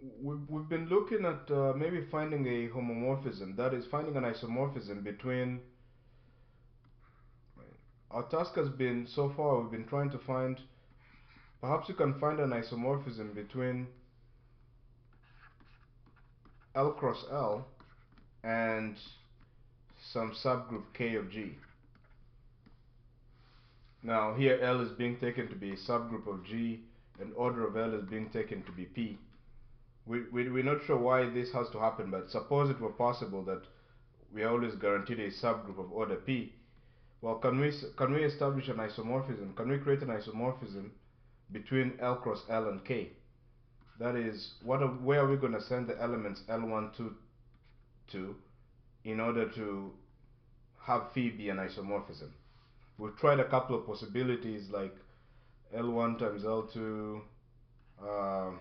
we've been looking at maybe finding a homomorphism, that is, finding an isomorphism between. Our task has been, so far, we've been trying to find, perhaps you can find an isomorphism between L cross L and some subgroup K of G. Now, here L is being taken to be a subgroup of G, and order of L is being taken to be P. We're not sure why this has to happen, but suppose it were possible that we are always guaranteed a subgroup of order P. Well, can we establish an isomorphism? Can we create an isomorphism between L cross L and K? That is, where are we going to send the elements L1 to in order to have phi be an isomorphism? We've tried a couple of possibilities like L1 times L2, uh,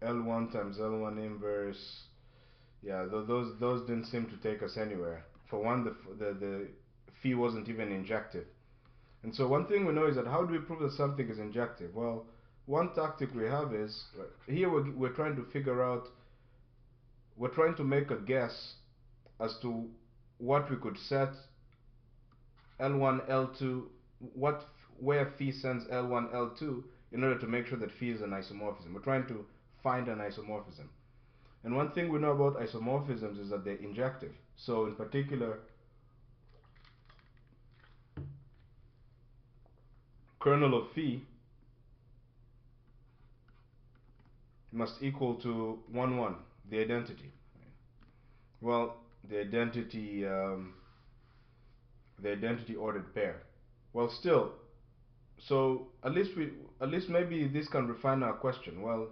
L1 times L1 inverse. Yeah, those didn't seem to take us anywhere. For one, the phi wasn't even injective. And so one thing we know is that how do we prove that something is injective? Well, one tactic we have is, here we're trying to figure out, we're trying to make a guess as to what we could set L1, L2, what where phi sends L1, L2 in order to make sure that phi is an isomorphism. We're trying to find an isomorphism. And one thing we know about isomorphisms is that they're injective. So in particular, kernel of phi must equal to 1, 1, the identity. Well, the identity, the identity ordered pair. Well, still, so at least maybe this can refine our question. Well,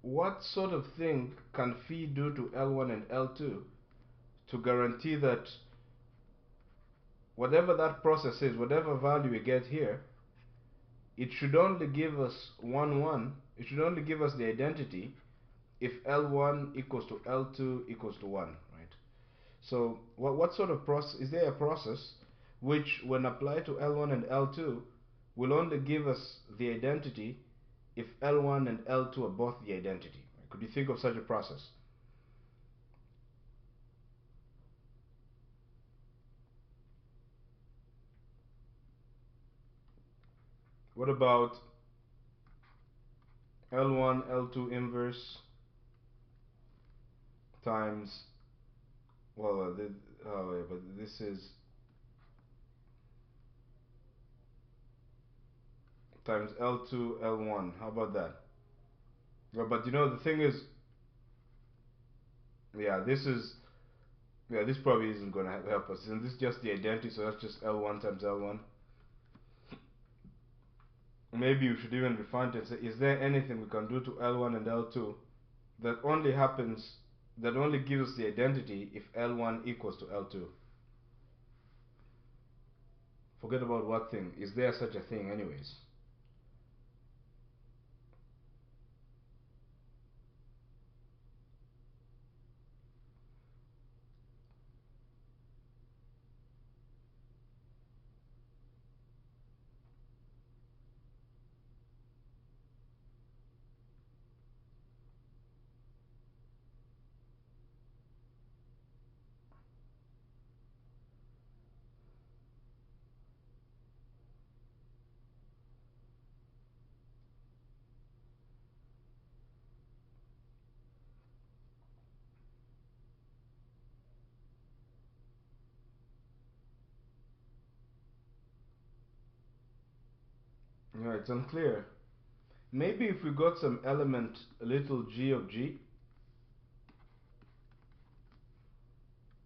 what sort of thing can phi do to L1 and L2 to guarantee that whatever that process is, whatever value we get here, it should only give us 1, 1. It should only give us the identity if L1 equals to L2 equals to 1, right? So what sort of process, is there a process which when applied to L1 and L2 will only give us the identity if L1 and L2 are both the identity? Could you think of such a process? What about L1 L2 inverse times, well, oh yeah, but this is times L2 L1. How about that? Well, but you know the thing is, yeah, this probably isn't going to help us. Isn't this just the identity? So that's just L1 times L1. Maybe you should even refine it and say, is there anything we can do to L1 and L2 that only happens, that only gives us the identity if L1 equals to L2? Forget about what thing. Is there such a thing anyways? Yeah, it's unclear. Maybe if we got some element, a little g of g,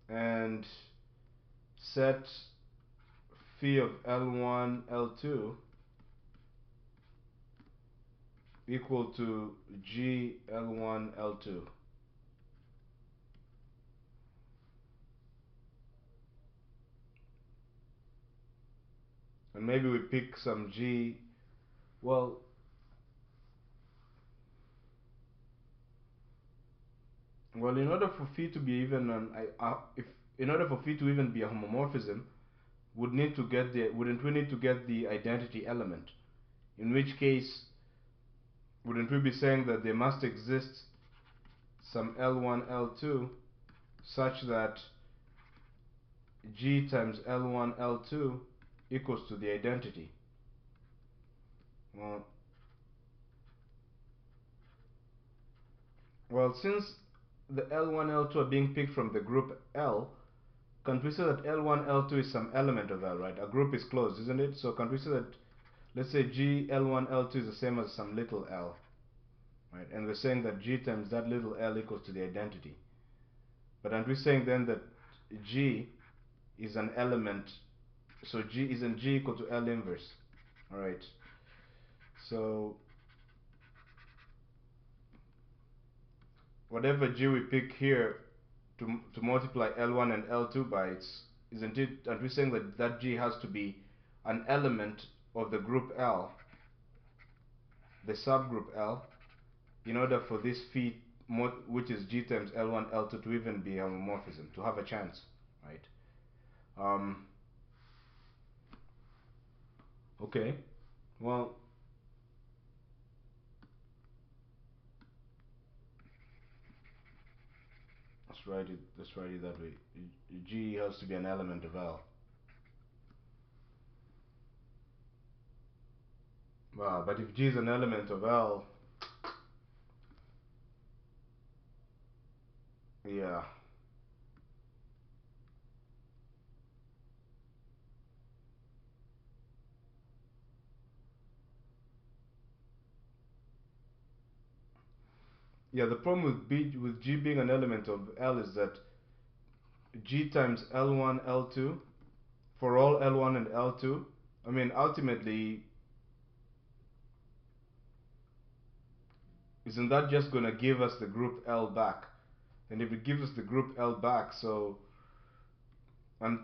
and set phi of L1, L2 equal to g L1, L2. And maybe we pick some g, well, in order for phi to be even if in order for phi to even be a homomorphism, wouldn't we need to get the identity element? In which case, wouldn't we be saying that there must exist some L1, L2 such that G times L1, L2 equals to the identity? Well, since the L1, L2 are being picked from the group L, can't we say that L1, L2 is some element of L, right? A group is closed, isn't it? So can't we say that, let's say G L1, L2 is the same as some little l, right? And we're saying that G times that little l equals to the identity. But aren't we saying then that G is an element, so G isn't G equal to L inverse? Alright, so whatever G we pick here to multiply L1 and L2 by, isn't it, aren't we saying that that G has to be an element of the group L, the subgroup L, in order for this phi, which is G times L1, L2, to even be homomorphism, to have a chance, right? Okay, well, let's write it that way. G has to be an element of L. But if G is an element of L, yeah. Yeah, the problem with G being an element of L is that G times L1, L2, for all L1 and L2, I mean, ultimately, isn't that just going to give us the group L back? And if it gives us the group L back, so, and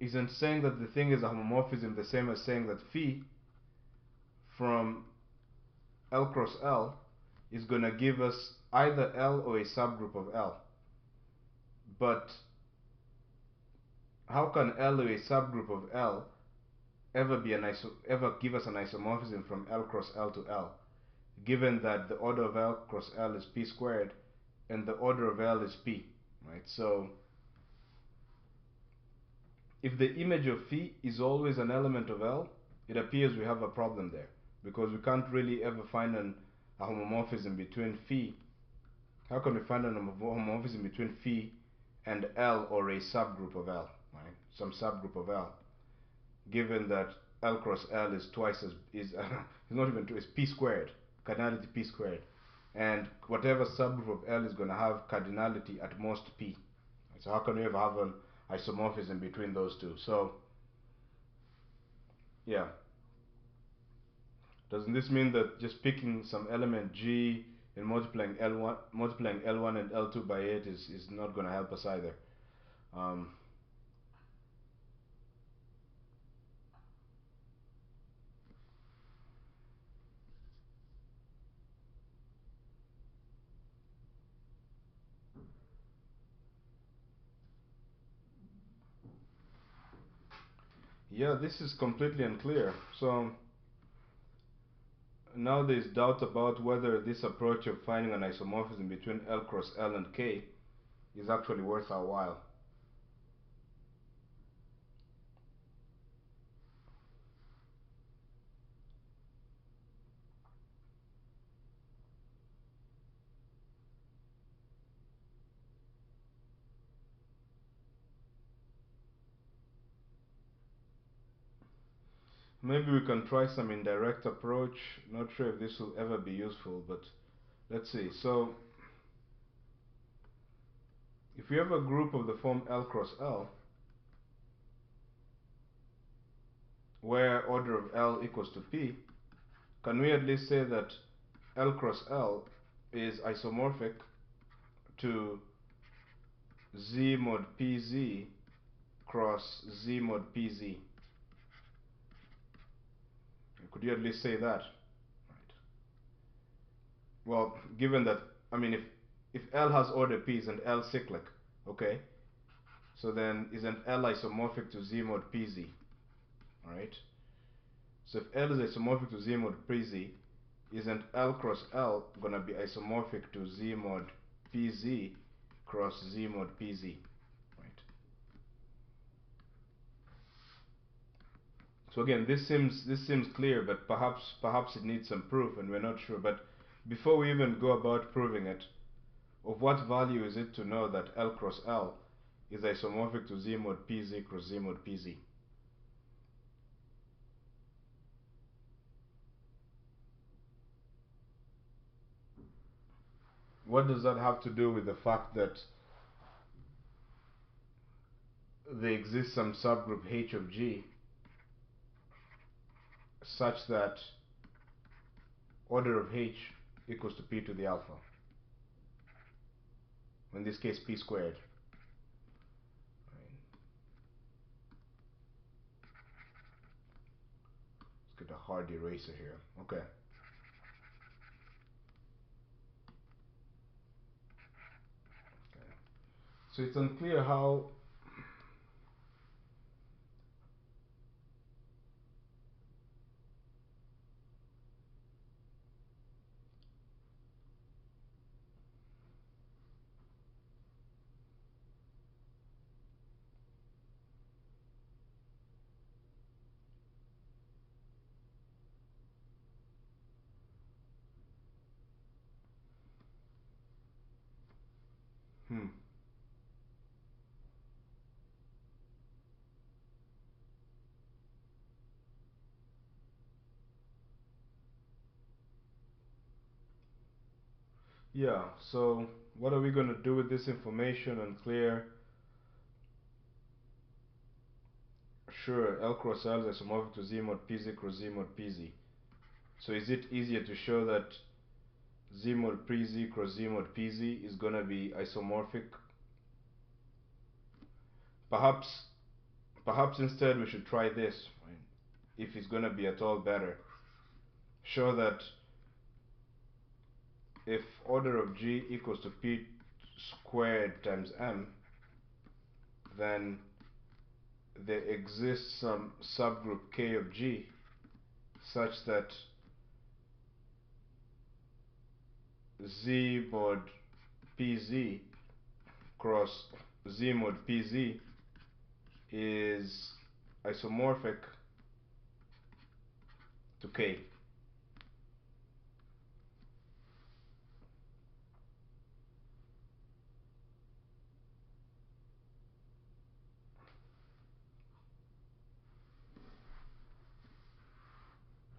isn't saying that the thing is a homomorphism the same as saying that phi from L cross L is going to give us either L or a subgroup of L? But how can L or a subgroup of L ever give us an isomorphism from L cross L to L, given that the order of L cross L is p squared and the order of L is p, right? So if the image of phi is always an element of L, it appears we have a problem there, because we can't really ever find a homomorphism between phi. How can we find a homomorphism between phi and L or a subgroup of L, right? Some subgroup of L, given that L cross L is twice as is it's not even two, it's p squared, cardinality p squared, and whatever subgroup of L is going to have cardinality at most p. So how can we ever have an isomorphism between those two? So yeah, doesn't this mean that just picking some element G and multiplying L1 and L2 by it is not going to help us either? Um, yeah, this is completely unclear. So now there's doubt about whether this approach of finding an isomorphism between L cross L and K is actually worth our while. Maybe we can try some indirect approach. Not sure if this will ever be useful, but let's see. So if we have a group of the form L cross L, where order of L equals to P, can we at least say that L cross L is isomorphic to Z mod PZ cross Z mod PZ? Could you at least say that? Right. Well, given that, I mean, if L has order P, isn't L cyclic? Okay. So then isn't L isomorphic to Z mod PZ? Alright. So if L is isomorphic to Z mod PZ, isn't L cross L gonna be isomorphic to Z mod PZ cross Z mod PZ, right? So again, this seems clear, but perhaps it needs some proof, and we're not sure. But before we even go about proving it, of what value is it to know that L cross L is isomorphic to Z mod PZ cross Z mod PZ? What does that have to do with the fact that there exists some subgroup H of G such that order of H equals to P to the alpha? In this case, P squared. Let's get a hard eraser here. Okay. So it's unclear how hmm. Yeah, so what are we going to do with this information? Unclear. Sure, L cross L is isomorphic to Z mod PZ cross Z mod PZ. So is it easier to show that Z mod PZ cross Z mod PZ is going to be isomorphic? Perhaps, perhaps instead we should try this, right? If it's going to be at all better. Show that if order of G equals to P squared times M, then there exists some subgroup K of G such that Z mod PZ cross Z mod PZ is isomorphic to K.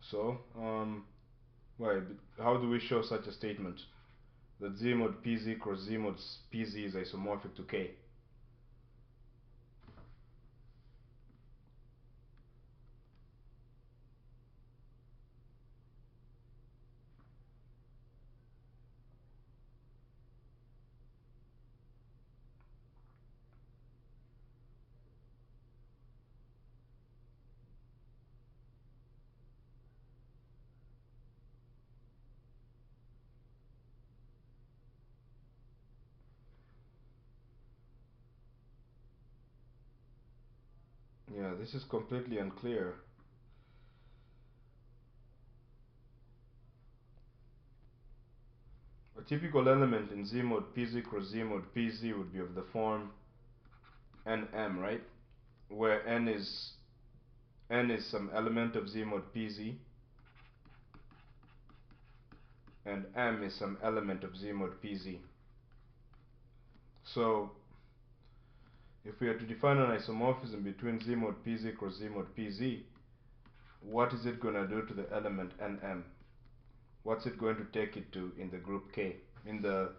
So, wait, how do we show such a statement? That Z mod PZ cross Z mod PZ is isomorphic to K. Yeah, this is completely unclear. A typical element in Z mod PZ cross Z mod PZ would be of the form NM, right? Where N is some element of Z mod PZ and M is some element of Z mod PZ. So if we are to define an isomorphism between Z mod PZ cross Z mod PZ, what is it going to do to the element NM? What's it going to take it to in the group K, in the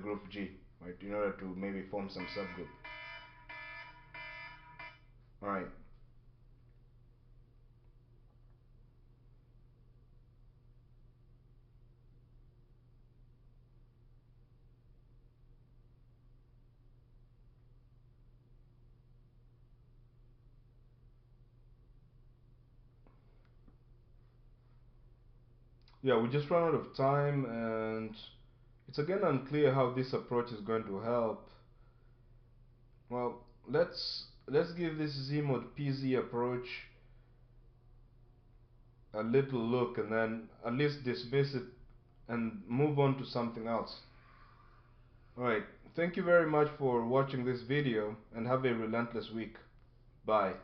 group G, right? In order to maybe form some subgroup. All right. Yeah, we just ran out of time, and it's again unclear how this approach is going to help. Well, let's give this Z mod PZ approach a little look and then at least dismiss it and move on to something else. Alright, thank you very much for watching this video and have a relentless week. Bye.